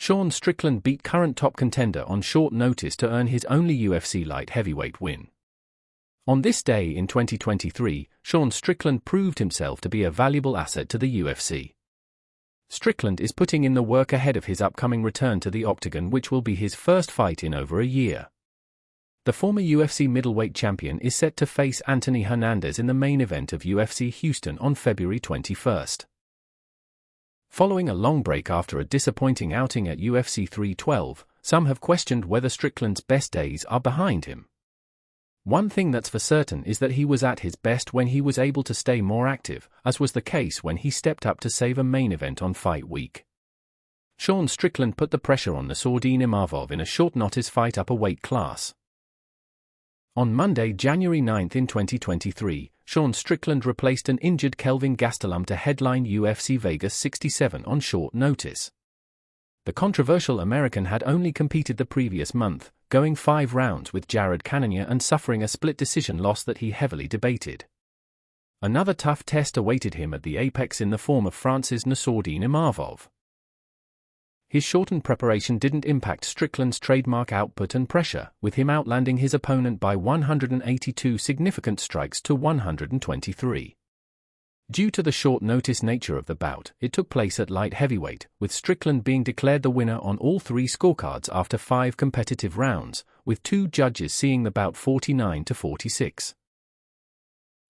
Sean Strickland beat current top contender on short notice to earn his only UFC light heavyweight win. On this day in 2023, Sean Strickland proved himself to be a valuable asset to the UFC. Strickland is putting in the work ahead of his upcoming return to the octagon, which will be his first fight in over a year. The former UFC middleweight champion is set to face Anthony Hernandez in the main event of UFC Houston on February 21st. Following a long break after a disappointing outing at UFC 312, some have questioned whether Strickland's best days are behind him. One thing that's for certain is that he was at his best when he was able to stay more active, as was the case when he stepped up to save a main event on fight week. Sean Strickland put the pressure on Nassourdine Imavov in a short notice fight up a weight class. On Monday, January 9 in 2023, Sean Strickland replaced an injured Kelvin Gastelum to headline UFC Vegas 67 on short notice. The controversial American had only competed the previous month, going 5 rounds with Jared Cannonier and suffering a split decision loss that he heavily debated. Another tough test awaited him at the apex in the form of France's Nassourdine Imavov. His shortened preparation didn't impact Strickland's trademark output and pressure, with him outlanding his opponent by 182 significant strikes to 123. Due to the short-notice nature of the bout, it took place at light heavyweight, with Strickland being declared the winner on all 3 scorecards after 5 competitive rounds, with 2 judges seeing the bout 49-46.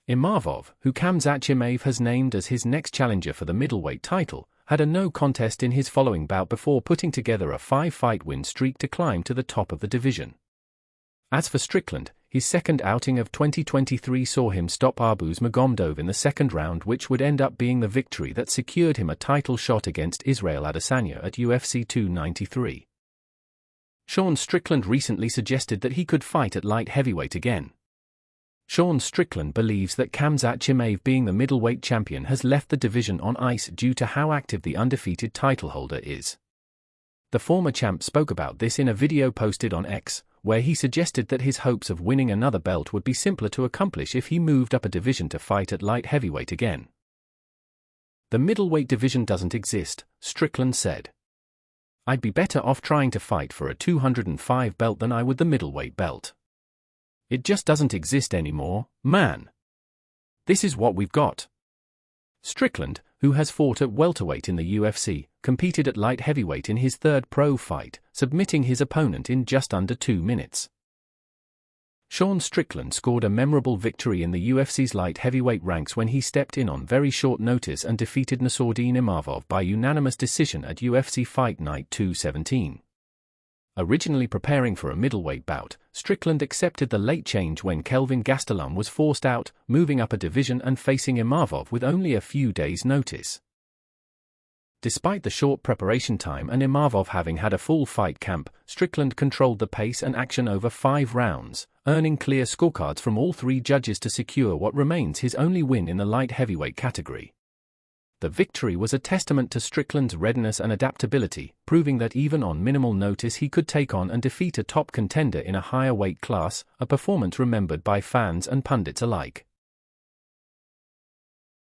Imavov, who Khamzat Chimaev has named as his next challenger for the middleweight title, had a no contest in his following bout before putting together a 5-fight win streak to climb to the top of the division. As for Strickland, his second outing of 2023 saw him stop Arbuz Magomedov in the second round, which would end up being the victory that secured him a title shot against Israel Adesanya at UFC 293. Sean Strickland recently suggested that he could fight at light heavyweight again. Sean Strickland believes that Khamzat Chimaev, being the middleweight champion, has left the division on ice due to how active the undefeated title holder is. The former champ spoke about this in a video posted on X, where he suggested that his hopes of winning another belt would be simpler to accomplish if he moved up a division to fight at light heavyweight again. "The middleweight division doesn't exist," Strickland said. "I'd be better off trying to fight for a 205 belt than I would the middleweight belt. It just doesn't exist anymore, man. This is what we've got." Strickland, who has fought at welterweight in the UFC, competed at light heavyweight in his third pro fight, submitting his opponent in just under 2 minutes. Sean Strickland scored a memorable victory in the UFC's light heavyweight ranks when he stepped in on very short notice and defeated Nassourdine Imavov by unanimous decision at UFC Fight Night 217. Originally preparing for a middleweight bout, Strickland accepted the late change when Kelvin Gastelum was forced out, moving up a division and facing Imavov with only a few days' notice. Despite the short preparation time and Imavov having had a full fight camp, Strickland controlled the pace and action over 5 rounds, earning clear scorecards from all 3 judges to secure what remains his only win in the light heavyweight category. The victory was a testament to Strickland's readiness and adaptability, proving that even on minimal notice he could take on and defeat a top contender in a higher weight class, a performance remembered by fans and pundits alike.